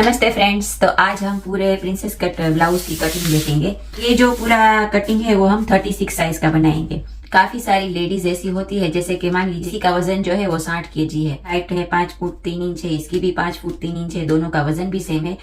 नमस्ते फ्रेंड्स। तो आज हम पूरे प्रिंसेस कट ब्लाउज की कटिंग देखेंगे। ये जो पूरा कटिंग है वो हम 36 साइज का बनाएंगे। काफी सारी लेडीज ऐसी होती है, जैसे कि मान लीजिए इसका वजन जो है वो 60 kg है, हाइट है 5 फुट 3 इंच है, इसकी भी 5 फुट 3 इंच है, दोनों का वजन भी सेम है।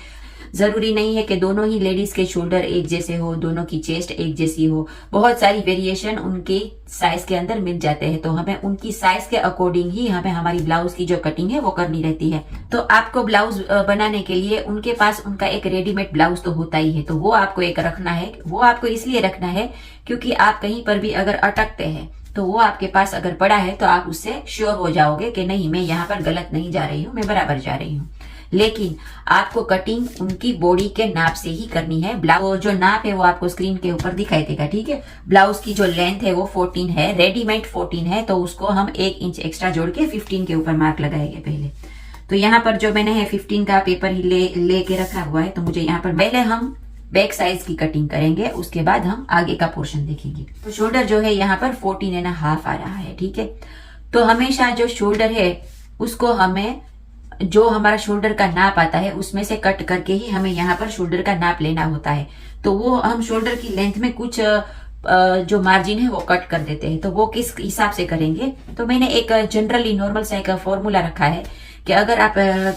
जरूरी नहीं है कि दोनों ही लेडीज के शोल्डर एक जैसे हो, दोनों की चेस्ट एक जैसी हो। बहुत सारी वेरिएशन उनके साइज के अंदर मिल जाते हैं, तो हमें उनकी साइज के अकॉर्डिंग ही हमें हमारी ब्लाउज की जो कटिंग है वो करनी रहती है। तो आपको ब्लाउज बनाने के लिए उनके पास उनका एक रेडीमेड ब्लाउज तो होता ही है, तो वो आपको एक रखना है। वो आपको इसलिए रखना है क्योंकि आप कहीं पर भी अगर अटकते हैं तो वो आपके पास अगर पड़ा है तो आप उससे श्योर हो जाओगे कि नहीं, मैं यहाँ पर गलत नहीं जा रही हूँ, मैं बराबर जा रही हूँ। लेकिन आपको कटिंग उनकी बॉडी के नाप से ही करनी है। ब्लाउज जो नाप है वो आपको स्क्रीन के ऊपर दिखाई देगा, ठीक है। ब्लाउज की जो लेंथ है वो 14 है, रेडीमेड 14 है, तो उसको हम 1 इंच एक्स्ट्रा जोड़ के 15 के ऊपर मार्क लगाएंगे पहले। तो यहाँ पर जो मैंने है 15 का पेपर ही लेके रखा हुआ है, तो मुझे यहाँ पर पहले हम बैक साइज की कटिंग करेंगे, उसके बाद हम आगे का पोर्शन देखेंगे। तो शोल्डर जो है यहाँ पर 14.5 आ रहा है, ठीक है। तो हमेशा जो शोल्डर है उसको हमें जो हमारा शोल्डर का नाप आता है उसमें से कट करके ही हमें यहाँ पर शोल्डर का नाप लेना होता है। तो वो हम शोल्डर की लेंथ में कुछ जो मार्जिन है वो कट कर देते हैं। तो वो किस हिसाब से करेंगे, तो मैंने एक जनरली नॉर्मल सा एक फॉर्मूला रखा है कि अगर आप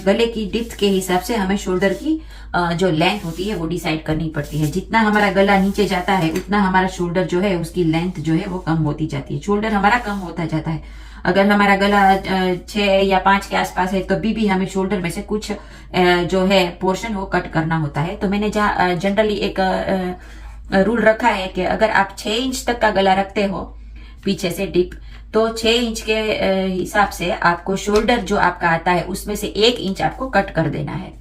गले की डिप्थ के हिसाब से हमें शोल्डर की जो लेंथ होती है वो डिसाइड करनी पड़ती है। जितना हमारा गला नीचे जाता है उतना हमारा शोल्डर जो है उसकी लेंथ जो है वो कम होती जाती है, शोल्डर हमारा कम होता जाता है। अगर हमारा गला 6 या 5 के आसपास है तो भी हमें शोल्डर में से कुछ जो है पोर्शन वो कट करना होता है। तो मैंने जहाँ जनरली एक रूल रखा है कि अगर आप 6 इंच तक का गला रखते हो पीछे से डिप, तो 6 इंच के हिसाब से आपको शोल्डर जो आपका आता है उसमें से 1 इंच आपको कट कर देना है।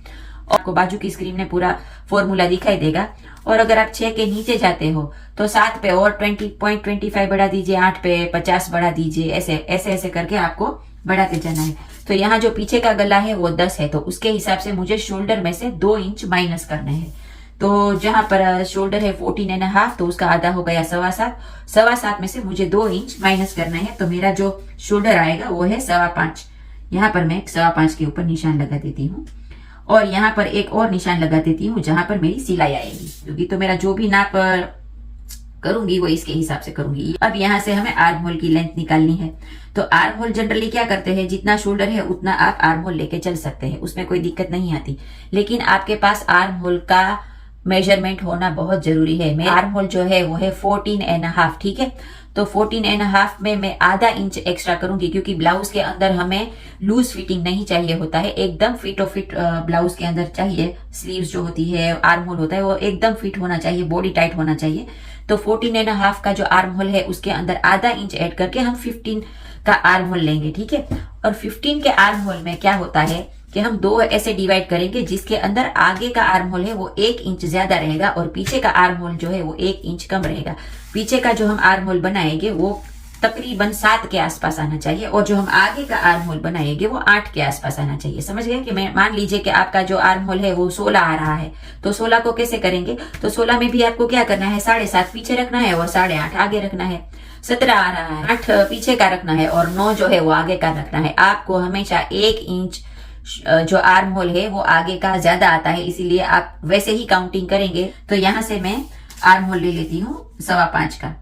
आपको बाजू की स्क्रीन में पूरा फॉर्मूला दिखाई देगा। और अगर आप 6 के नीचे जाते हो तो 7 पे और 20.25 बढ़ा दीजिए, 8 पे 50 बढ़ा दीजिए, ऐसे ऐसे ऐसे करके आपको बढ़ाते जाना है। तो यहाँ जो पीछे का गला है वो 10 है, तो उसके हिसाब से मुझे शोल्डर में से 2 इंच माइनस करने हैं। तो जहां पर शोल्डर है 14.5, तो उसका आधा हो गया 7.25, 7.25 में से मुझे 2 इंच माइनस करना है। तो मेरा जो शोल्डर आएगा वो है 5.25। यहाँ पर मैं 5.25 के ऊपर निशान लगा देती हूँ और यहाँ पर एक और निशान लगा देती हूँ जहां पर मेरी सिलाई आएगी, क्योंकि तो मेरा जो भी नाप करूंगी वो इसके हिसाब से करूंगी। अब यहाँ से हमें आर्म होल की लेंथ निकालनी है। तो आर्म होल जनरली क्या करते हैं, जितना शोल्डर है उतना आप आर्म होल लेके चल सकते हैं, उसमें कोई दिक्कत नहीं आती। लेकिन आपके पास आर्म होल का मेजरमेंट होना बहुत जरूरी है। मेरा आर्म होल जो है वो है 14.5, ठीक है। तो 14.5 में मैं आधा इंच एक्स्ट्रा करूंगी, क्योंकि ब्लाउज के अंदर हमें लूज फिटिंग नहीं चाहिए होता है, एकदम फिट और फिट ब्लाउज के अंदर चाहिए। स्लीव्स जो होती है, आर्म होल होता है, वो एकदम फिट होना चाहिए, बॉडी टाइट होना चाहिए। तो 14.5 का जो आर्म होल है उसके अंदर आधा इंच ऐड करके हम 15 का आर्म होल लेंगे, ठीक है। और 15 के आर्म होल में क्या होता है कि हम 2 ऐसे डिवाइड करेंगे, जिसके अंदर आगे का आर्म होल है वो 1 इंच ज्यादा रहेगा और पीछे का आर्म होल जो है वो 1 इंच कम रहेगा। पीछे का जो हम आर्म होल बनाएंगे वो तकरीबन 7 के आसपास आना चाहिए और जो हम आगे का आर्म होल बनाएंगे वो 8 के आसपास आना चाहिए। समझ गए कि मैं मान लीजिए कि आपका जो आर्म होल है वो 16 आ रहा है, तो 16 को कैसे करेंगे, तो 16 में भी आपको क्या करना है, 7.5 पीछे रखना है और 8.5 आगे रखना है। 17 आ रहा है, 8 पीछे का रखना है और 9 जो है वो आगे का रखना है। आपको हमेशा 1 इंच जो आर्म होल है वो आगे का ज्यादा आता है, इसीलिए आप वैसे ही काउंटिंग करेंगे। तो यहां से मैं आर्म होल ले लेती हूँ 5.25 का।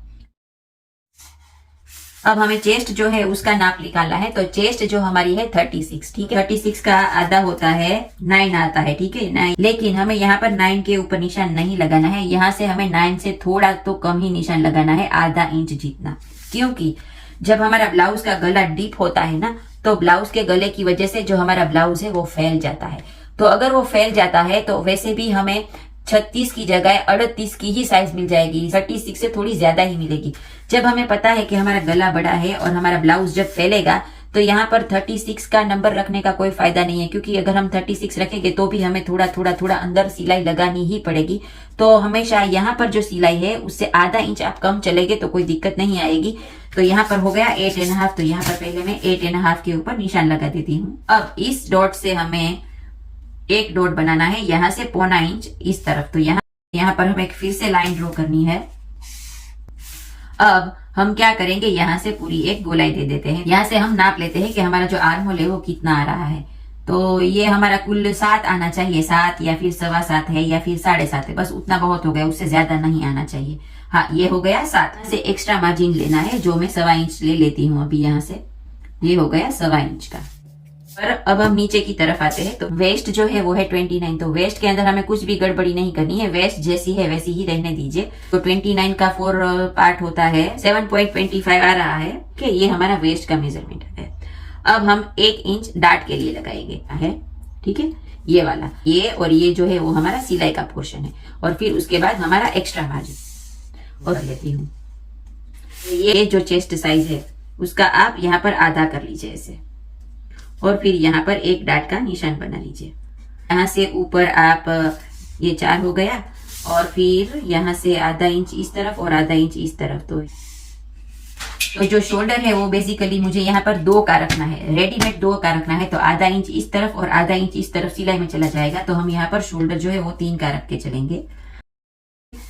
अब हमें चेस्ट जो है उसका नाप निकालना है। तो चेस्ट जो हमारी है 36, ठीक है। 36 का आधा होता है 9 आता है, ठीक है, 9। लेकिन हमें यहाँ पर 9 के ऊपर निशान नहीं लगाना है, यहाँ से हमें 9 से थोड़ा तो कम ही निशान लगाना है, आधा इंच जितना। क्योंकि जब हमारा ब्लाउज का गला डीप होता है ना, तो ब्लाउज के गले की वजह से जो हमारा ब्लाउज है वो फैल जाता है। तो अगर वो फैल जाता है तो वैसे भी हमें 36 की जगह 38 की ही साइज मिल जाएगी, 36 से थोड़ी ज्यादा ही मिलेगी। जब हमें पता है कि हमारा गला बड़ा है और हमारा ब्लाउज जब फैलेगा तो यहाँ पर 36 का नंबर रखने का कोई फायदा नहीं है, क्योंकि अगर हम 36 रखेंगे तो भी हमें थोड़ा थोड़ा थोड़ा अंदर सिलाई लगानी ही पड़ेगी। तो हमेशा यहाँ पर जो सिलाई है उससे आधा इंच आप कम चलेंगे तो कोई दिक्कत नहीं आएगी। तो यहाँ पर हो गया 8.5, तो यहाँ पर पहले मैं 8.5 के ऊपर निशान लगा देती हूँ। अब इस डॉट से हमें एक डॉट बनाना है, यहाँ से 0.25 इंच इस तरफ। तो यहाँ पर हमें फिर से लाइन ड्रॉ करनी है। अब हम क्या करेंगे, यहाँ से पूरी एक गोलाई दे देते हैं। यहाँ से हम नाप लेते हैं कि हमारा जो आर्म होल है वो कितना आ रहा है। तो ये हमारा कुल 7 आना चाहिए, 7 या फिर 7.25 है या फिर 7.5 है, बस उतना बहुत हो गया, उससे ज्यादा नहीं आना चाहिए। हाँ, ये हो गया 7 से एक्स्ट्रा मार्जिन लेना है, जो मैं 1.25 इंच ले लेती हूँ अभी यहाँ से। ये हो गया 1.25 इंच का। पर अब हम नीचे की तरफ आते हैं। तो वेस्ट जो है वो है 29। तो वेस्ट के अंदर हमें कुछ भी गड़बड़ी नहीं करनी है, वेस्ट जैसी है वैसी ही रहने दीजिए। तो 29 का 4 पार्ट होता है 7.25 आ रहा है कि ये हमारा वेस्ट का मेजरमेंट है। अब हम 1 इंच डार्ट के लिए लगाएंगे है, ठीक है, ये वाला, ये और ये जो है वो हमारा सिलाई का पोर्शन है। और फिर उसके बाद हमारा एक्स्ट्रा मार्जिन और लेती हूँ। ये जो चेस्ट साइज है उसका आप यहाँ पर आधा कर लीजिए ऐसे, और फिर यहाँ पर एक डाट का निशान बना लीजिए। यहाँ से ऊपर आप, ये 4 हो गया, और फिर यहाँ से आधा इंच इस तरफ और आधा इंच इस तरफ। तो जो शोल्डर है वो बेसिकली मुझे यहाँ पर 2 का रखना है, रेडीमेड 2 का रखना है। तो आधा इंच इस तरफ और आधा इंच इस तरफ सिलाई में चला जाएगा। तो हम यहाँ पर शोल्डर जो है वो 3 का रख के चलेंगे।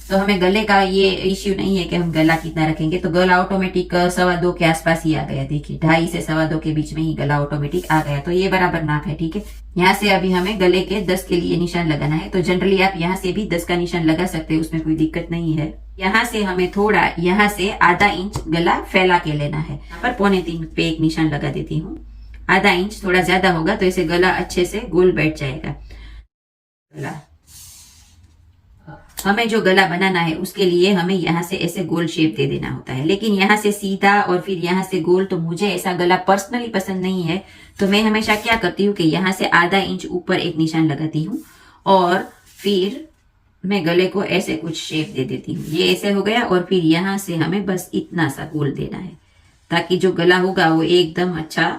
तो हमें गले का ये इश्यू नहीं है कि हम गला कितना रखेंगे। तो गला ऑटोमेटिक 2.25 के आसपास ही आ गया, देखिए 2.5 से 2.25 के बीच में ही गला ऑटोमेटिक आ गया। तो ये बराबर नाप है, ठीक है। यहाँ से अभी हमें गले के 10 के लिए निशान लगाना है। तो जनरली आप यहाँ से भी 10 का निशान लगा सकते हैं, उसमें कोई दिक्कत नहीं है। यहाँ से हमें थोड़ा, यहाँ से आधा इंच गला फैला के लेना है। यहाँ पर 2.25 पे एक निशान लगा देती हूँ। आधा इंच थोड़ा ज्यादा होगा तो इसे गला अच्छे से गोल बैठ जाएगा। गला, हमें जो गला बनाना है उसके लिए हमें यहाँ से ऐसे गोल शेप दे देना होता है, लेकिन यहाँ से सीधा और फिर यहाँ से गोल, तो मुझे ऐसा गला पर्सनली पसंद नहीं है। तो मैं हमेशा क्या करती हूँ कि यहाँ से आधा इंच ऊपर एक निशान लगाती हूँ और फिर मैं गले को ऐसे कुछ शेप दे देती हूँ। ये ऐसे हो गया, और फिर यहाँ से हमें बस इतना सा गोल देना है, ताकि जो गला होगा वो एकदम अच्छा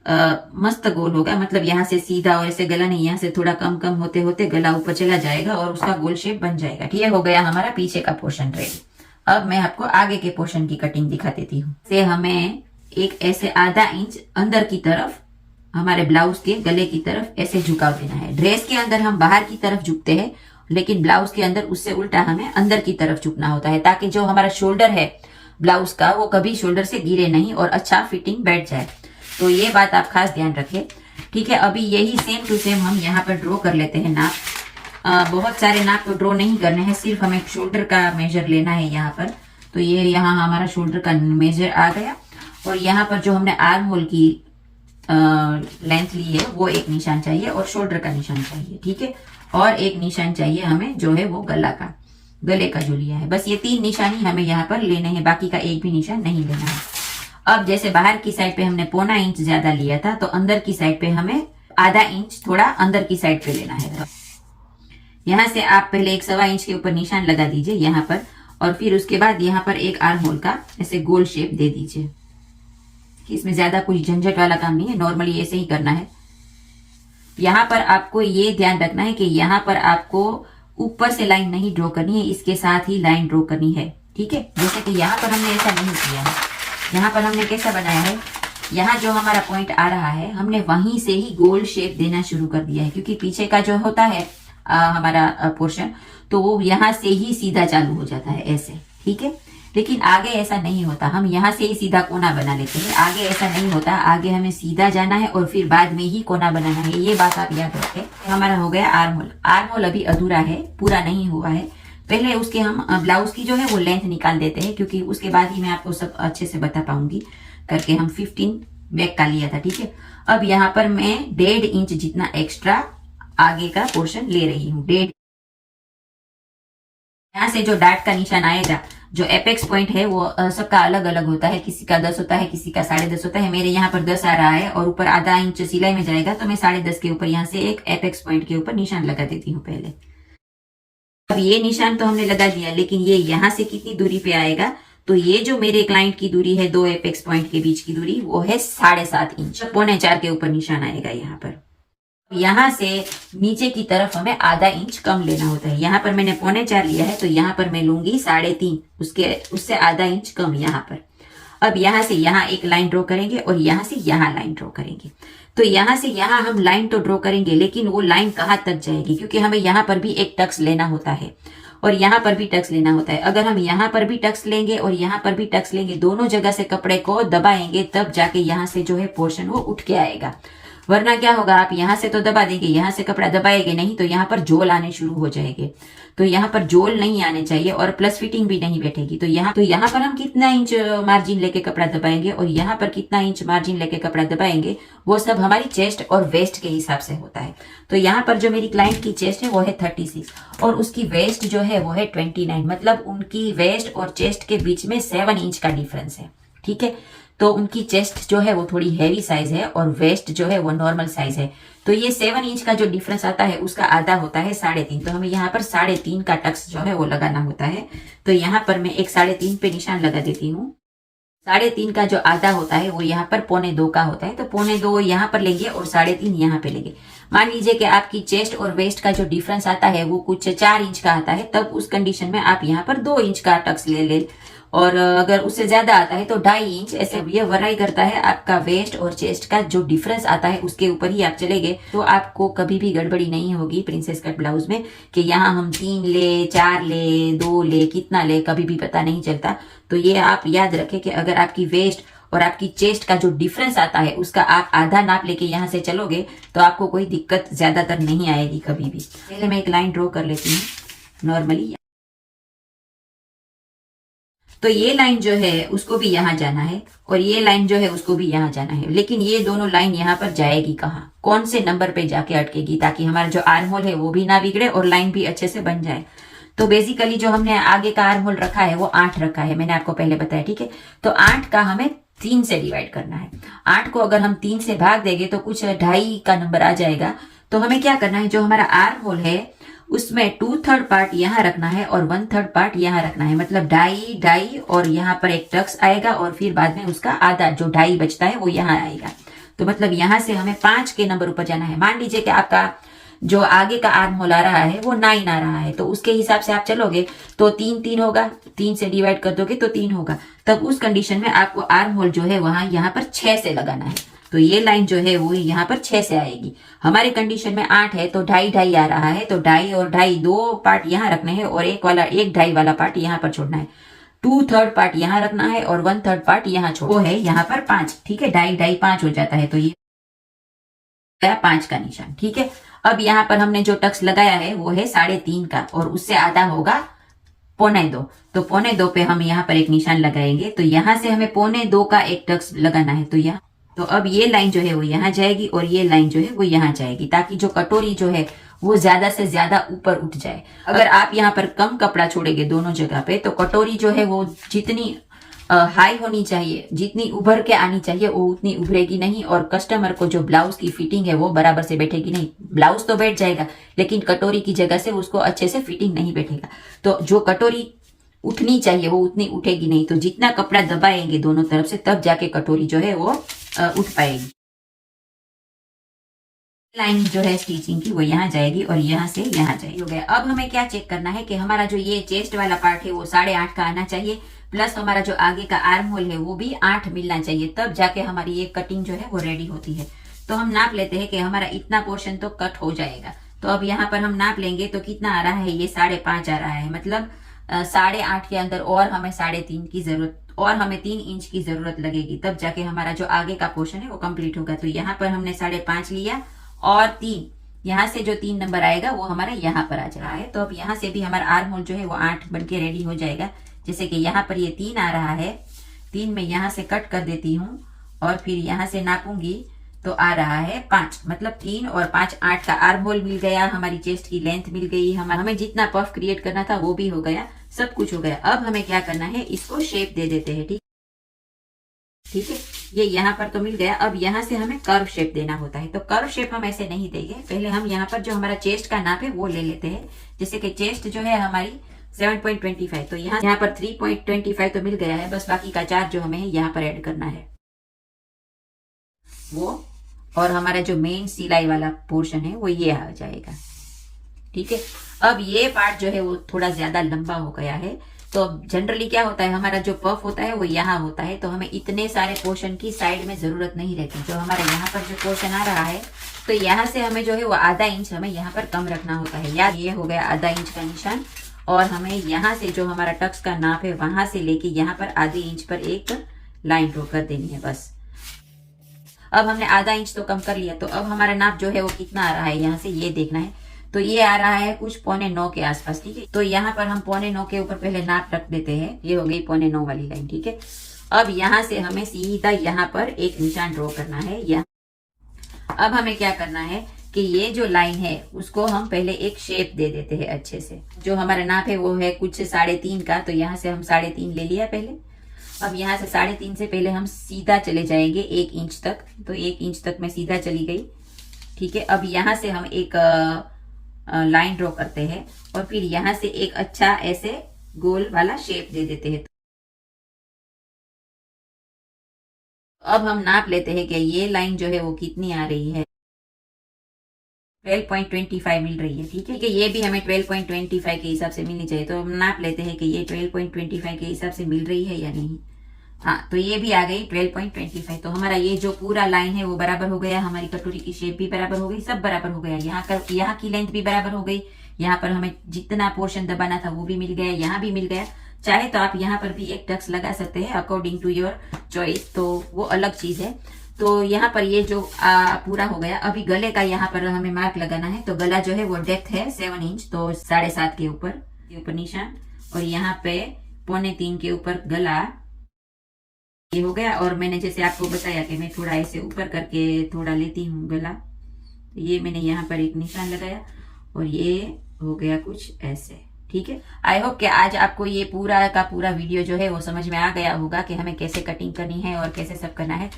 मस्त गोल होगा। मतलब यहाँ से सीधा और ऐसे गला नहीं, यहाँ से थोड़ा कम कम होते होते गला ऊपर चला जाएगा और उसका गोल शेप बन जाएगा। ये हो गया हमारा पीछे का पोर्शन रेडी। अब मैं आपको आगे के पोर्शन की कटिंग दिखा देती हूँ। से हमें एक ऐसे आधा इंच अंदर की तरफ, हमारे ब्लाउज के गले की तरफ ऐसे झुकाव देना है। ड्रेस के अंदर हम बाहर की तरफ झुकते हैं, लेकिन ब्लाउज के अंदर उससे उल्टा हमें अंदर की तरफ झुकना होता है, ताकि जो हमारा शोल्डर है ब्लाउज का वो कभी शोल्डर से गिरे नहीं और अच्छा फिटिंग बैठ जाए। तो ये बात आप खास ध्यान रखें, ठीक है। अभी यही सेम टू सेम हम यहाँ पर ड्रॉ कर लेते हैं नाप। बहुत सारे नाप तो ड्रॉ नहीं करने हैं, सिर्फ हमें शोल्डर का मेजर लेना है यहाँ पर। तो ये यहाँ हमारा शोल्डर का मेजर आ गया, और यहाँ पर जो हमने आर्म होल की लेंथ ली है वो एक निशान चाहिए, और शोल्डर का निशान चाहिए, ठीक है। और एक निशान चाहिए हमें जो है वो गला का, गले का जो लिया है। बस ये 3 निशान ही हमें यहाँ पर लेने हैं, बाकी का एक भी निशान नहीं लेना है। अब जैसे बाहर की साइड पे हमने 0.25 इंच ज्यादा लिया था, तो अंदर की साइड पे हमें आधा इंच थोड़ा अंदर की साइड पे लेना है। यहाँ से आप पहले एक 1.25 इंच के ऊपर निशान लगा दीजिए यहाँ पर, और फिर उसके बाद यहाँ पर एक आर्म होल का ऐसे गोल शेप दे दीजिए। इसमें ज्यादा कुछ झंझट वाला काम नहीं है, नॉर्मली ऐसे ही करना है। यहाँ पर आपको ये ध्यान रखना है कि यहाँ पर आपको ऊपर से लाइन नहीं ड्रॉ करनी है, इसके साथ ही लाइन ड्रॉ करनी है, ठीक है। जैसे कि यहाँ पर हमने ऐसा नहीं किया है। यहाँ पर हमने कैसा बनाया है, यहाँ जो हमारा पॉइंट आ रहा है हमने वहीं से ही गोल शेप देना शुरू कर दिया है, क्योंकि पीछे का जो होता है हमारा पोर्शन, तो वो यहाँ से ही सीधा चालू हो जाता है ऐसे, ठीक है। लेकिन आगे ऐसा नहीं होता, हम यहाँ से ही सीधा कोना बना लेते हैं। आगे ऐसा नहीं होता, आगे हमें सीधा जाना है और फिर बाद में ही कोना बनाना है। ये बात आप याद रखें। हमारा हो गया आर्म होल। आर्म होल अभी अधूरा है, पूरा नहीं हुआ है। पहले उसके हम ब्लाउज की जो है वो लेंथ निकाल देते हैं, क्योंकि उसके बाद ही मैं आपको सब अच्छे से बता पाऊंगी करके। हम 15 बैक का लिया था, ठीक है। अब यहाँ पर मैं 1.5 इंच जितना एक्स्ट्रा आगे का पोर्शन ले रही हूँ। 1.5 यहाँ से जो डार्ट का निशान आएगा, जो एपेक्स पॉइंट है वो सबका अलग अलग होता है। किसी का 10 होता है, किसी का 10.5 होता है। मेरे यहाँ पर 10 आ रहा है और ऊपर आधा इंच सिलाई में जाएगा, तो मैं 10.5 के ऊपर यहाँ से एक एपेक्स पॉइंट के ऊपर निशान लगा देती हूँ पहले। अब ये निशान तो हमने लगा दिया, लेकिन ये यहाँ से कितनी दूरी पे आएगा, तो ये जो मेरे क्लाइंट की दूरी है 2 एपेक्स पॉइंट के बीच की दूरी, वो है 7.5 इंच। 4.25 के ऊपर निशान आएगा यहाँ पर। यहाँ से नीचे की तरफ हमें आधा इंच कम लेना होता है। यहाँ पर मैंने 4.25 लिया है, तो यहाँ पर मैं लूंगी 3.5, उससे आधा इंच कम यहाँ पर। अब यहाँ से यहाँ एक लाइन ड्रॉ करेंगे और यहाँ से यहाँ लाइन ड्रॉ करेंगे। तो यहाँ से यहाँ हम लाइन तो ड्रॉ करेंगे, लेकिन वो लाइन कहाँ तक जाएगी, क्योंकि हमें यहाँ पर भी एक टक्स लेना होता है और यहाँ पर भी टक्स लेना होता है। अगर हम यहाँ पर भी टक्स लेंगे और यहाँ पर भी टक्स लेंगे, दोनों जगह से कपड़े को दबाएंगे, तब जाके यहाँ से जो है पोर्शन वो उठ के आएगा। वरना क्या होगा, आप यहाँ से तो दबा देंगे, यहाँ से कपड़ा दबाएंगे नहीं तो यहाँ पर झोल आने शुरू हो जाएंगे। तो यहाँ पर झोल नहीं आने चाहिए और प्लस फिटिंग भी नहीं बैठेगी। तो यहाँ पर हम कितना इंच मार्जिन लेके कपड़ा दबाएंगे और यहाँ पर कितना इंच मार्जिन लेके कपड़ा दबाएंगे, वो सब हमारी चेस्ट और वेस्ट के हिसाब से होता है। तो यहाँ पर जो मेरी क्लाइंट की चेस्ट है वो है 36 और उसकी वेस्ट जो है वो है 29, मतलब उनकी वेस्ट और चेस्ट के बीच में 7 इंच का डिफरेंस है। ठीक है, तो उनकी चेस्ट जो है वो थोड़ी हैवी साइज है और वेस्ट जो है वो नॉर्मल साइज है। तो ये 7 इंच का जो डिफरेंस आता है उसका आधा होता है 3.5। तो हमें यहाँ पर 3.5 का टक्स जो है वो लगाना होता है। तो यहाँ पर मैं एक 3.5 पे निशान लगा देती हूँ। 3.5 का जो आधा होता है वो यहाँ पर 1.25 का होता है। तो 1.25 यहाँ पर लेंगे और 3.5 यहाँ पे लेंगे। मान लीजिए कि आपकी चेस्ट और वेस्ट का जो डिफरेंस आता है वो कुछ 4 इंच का आता है, तब उस कंडीशन में आप यहाँ पर 2 इंच का टक्स ले और अगर उससे ज्यादा आता है तो 2.5 इंच। ऐसे ये वराई करता है आपका वेस्ट और चेस्ट का जो डिफरेंस आता है उसके ऊपर ही आप चले गए तो आपको कभी भी गड़बड़ी नहीं होगी प्रिंसेस कट ब्लाउज में कि यहाँ हम 3 ले, 4 ले, 2 ले, कितना ले, कभी भी पता नहीं चलता। तो ये आप याद रखें कि अगर आपकी वेस्ट और आपकी चेस्ट का जो डिफरेंस आता है उसका आप आधा नाप लेके यहाँ से चलोगे तो आपको कोई दिक्कत ज्यादातर नहीं आएगी कभी भी। पहले मैं एक लाइन ड्रॉ कर लेती हूँ नॉर्मली। तो ये लाइन जो है उसको भी यहाँ जाना है और ये लाइन जो है उसको भी यहाँ जाना है, लेकिन ये दोनों लाइन यहाँ पर जाएगी कहाँ, कौन से नंबर पे जाके अटकेगी, ताकि हमारा जो आर्म होल है वो भी ना बिगड़े और लाइन भी अच्छे से बन जाए। तो बेसिकली जो हमने आगे का आर्म होल रखा है वो 8 रखा है, मैंने आपको पहले बताया। ठीक है, तो 8 का हमें 3 से डिवाइड करना है। 8 को अगर हम 3 से भाग देंगे तो कुछ 2.5 का नंबर आ जाएगा। तो हमें क्या करना है, जो हमारा आर्म होल है उसमें 2/3 पार्ट यहाँ रखना है और 1/3 पार्ट यहाँ रखना है, मतलब 2.5 और यहाँ पर एक टक्स आएगा और फिर बाद में उसका आधा जो 2.5 बचता है वो यहाँ आएगा। तो मतलब यहाँ से हमें 5 के नंबर ऊपर जाना है। मान लीजिए कि आपका जो आगे का आर्म होल आ रहा है वो 9 आ रहा है, तो उसके हिसाब से आप चलोगे तो 3 होगा, 3 से डिवाइड कर दोगे तो 3 होगा। तब उस कंडीशन में आपको आर्म होल जो है वहां यहाँ पर 6 से लगाना है। तो ये लाइन जो है वो यहाँ पर 6 से आएगी। हमारे कंडीशन में 8 है तो 2.5 आ रहा है, तो 2.5 और 2.5 2 पार्ट यहाँ रखने हैं और एक 2.5 वाला पार्ट यहाँ पर छोड़ना है। 2/3 पार्ट यहाँ रखना है और 1/3 पार्ट यहाँ छोड़, वो है यहाँ पर 5। ठीक है, 2.5 5 हो जाता है, तो ये 5 का निशान। ठीक है, अब यहाँ पर हमने जो टक्स लगाया है वो है 3.5 का और उससे आधा होगा 1.25। तो 1.25 पे हम यहाँ पर एक निशान लगाएंगे। तो यहाँ से हमें 1.25 का एक टक्स लगाना है। तो अब ये लाइन जो है वो यहाँ जाएगी और ये लाइन जो है वो यहाँ जाएगी, ताकि जो कटोरी जो है वो ज्यादा से ज्यादा ऊपर उठ जाए। अगर आप यहाँ पर कम कपड़ा छोड़ेंगे दोनों जगह पे तो कटोरी जो है वो जितनी हाई होनी चाहिए, जितनी उभर के आनी चाहिए वो उतनी उभरेगी नहीं और कस्टमर को जो ब्लाउज की फिटिंग है वो बराबर से बैठेगी नहीं। ब्लाउज तो बैठ जाएगा लेकिन कटोरी की जगह से उसको अच्छे से फिटिंग नहीं बैठेगा। तो जो कटोरी उठनी चाहिए वो उतनी उठेगी नहीं। तो जितना कपड़ा दबाएंगे दोनों तरफ से तब जाके कटोरी जो है वो उठ पाएगी। लाइन जो है स्टिचिंग की वो यहाँ जाएगी और यहाँ से यहाँ जाएगी। हो गया। अब हमें क्या चेक करना है कि हमारा जो ये चेस्ट वाला पार्ट है वो 8.5 का आना चाहिए, प्लस हमारा जो आगे का आर्म होल है वो भी 8 मिलना चाहिए, तब जाके हमारी ये कटिंग जो है वो रेडी होती है। तो हम नाप लेते हैं कि हमारा इतना पोर्शन तो कट हो जाएगा। तो अब यहाँ पर हम नाप लेंगे तो कितना आ रहा है, ये 5.5 आ रहा है, मतलब 8.5 के अंदर और हमें 3.5 की जरूरत और हमें 3 इंच की जरूरत लगेगी, तब जाके हमारा जो आगे का पोर्शन है वो कंप्लीट होगा। तो यहाँ पर हमने 5.5 लिया और 3, यहाँ से जो 3 नंबर आएगा वो हमारा यहाँ पर आ जा रहा है। तो अब यहाँ से भी हमारा आर्म होल जो है वो 8 बन के रेडी हो जाएगा। जैसे कि यहाँ पर ये 3 आ रहा है, 3 में यहाँ से कट कर देती हूँ और फिर यहाँ से नापूंगी तो आ रहा है 5, मतलब 3 और 5 8 का आर्म होल मिल गया, हमारी चेस्ट की लेंथ मिल गई, हमें जितना पफ क्रिएट करना था वो भी हो गया, सब कुछ हो गया। अब हमें क्या करना है, इसको शेप दे देते हैं। ठीक है, ये यहाँ पर तो मिल गया। अब यहाँ से हमें कर्व शेप देना होता है। तो कर्व शेप हम ऐसे नहीं देंगे, पहले हम यहाँ पर जो हमारा चेस्ट का नाप है वो ले लेते हैं। जैसे कि चेस्ट जो है हमारी 7.25, तो यहाँ पर 3.25 तो मिल गया है, बस बाकी का 4 जो हमें यहाँ पर ऐड करना है वो, और हमारा जो मेन सिलाई वाला पोर्शन है वो ये आ जाएगा। ठीक है, अब ये पार्ट जो है वो थोड़ा ज्यादा लंबा हो गया है। तो जनरली क्या होता है, हमारा जो पफ होता है वो यहाँ होता है, तो हमें इतने सारे पोर्शन की साइड में जरूरत नहीं रहती। जो हमारा यहाँ पर जो पोर्शन आ रहा है तो यहाँ से हमें जो है वो आधा इंच हमें यहाँ पर कम रखना होता है। यार ये हो गया आधा इंच का निशान, और हमें यहाँ से जो हमारा टक्स का नाप है वहां से लेके यहाँ पर आधे इंच पर एक लाइन ड्रॉ कर देनी है बस। अब हमने आधा इंच तो कम कर लिया, तो अब हमारा नाप जो है वो कितना आ रहा है यहाँ से ये देखना है। तो ये आ रहा है कुछ 8:45 के आसपास, ठीक है। तो यहाँ पर हम 8:45 के ऊपर पहले नाप रख देते हैं। ये हो गई 8:45 वाली लाइन, ठीक है। अब यहाँ से हमें सीधा यहाँ पर एक निशान ड्रॉ करना है। अब हमें क्या करना है कि ये जो लाइन है उसको हम पहले एक शेप दे देते हैं अच्छे से। जो हमारा नाप है वो है कुछ 3.5 का, तो यहाँ से हम 3.5 ले लिया पहले। अब यहाँ से 3.5 से पहले हम सीधा चले जाएंगे 1 इंच तक, तो 1 इंच तक मैं सीधा चली गई, ठीक है। अब यहाँ से हम एक लाइन ड्रॉ करते हैं और फिर यहाँ से एक अच्छा ऐसे गोल वाला शेप दे देते हैं। अब हम नाप लेते हैं कि ये लाइन जो है वो कितनी आ रही है। 12.25 मिल रही है, ठीक है। ये भी हमें 12.25 के हिसाब से मिलनी चाहिए। तो हम नाप लेते हैं कि ये 12.25 के हिसाब से मिल रही है या नहीं। हाँ, तो ये भी आ गई 12.25। तो हमारा ये जो पूरा लाइन है वो बराबर हो गया, हमारी कटोरी की शेप भी बराबर हो गई, सब बराबर हो गया। यहाँ की लेंथ भी बराबर हो गई, यहाँ पर हमें जितना पोर्शन दबाना था वो भी मिल गया, यहाँ भी मिल गया। चाहे तो आप यहाँ पर भी एक टक्स लगा सकते हैं अकॉर्डिंग टू योर चॉइस, तो वो अलग चीज है। तो यहाँ पर ये जो पूरा हो गया। अभी गले का यहाँ पर हमें मार्क लगाना है। तो गला जो है वो डेप्थ है 7 इंच, तो 7.5 के ऊपर निशान, और यहाँ पे 2.25 के ऊपर गला, ये हो गया। और मैंने जैसे आपको बताया कि मैं थोड़ा ऐसे ऊपर करके थोड़ा लेती हूँ गला, तो ये मैंने यहाँ पर एक निशान लगाया और ये हो गया कुछ ऐसे, ठीक है। आई होप कि आज आपको ये पूरा का पूरा वीडियो जो है वो समझ में आ गया होगा कि हमें कैसे कटिंग करनी है और कैसे सब करना है।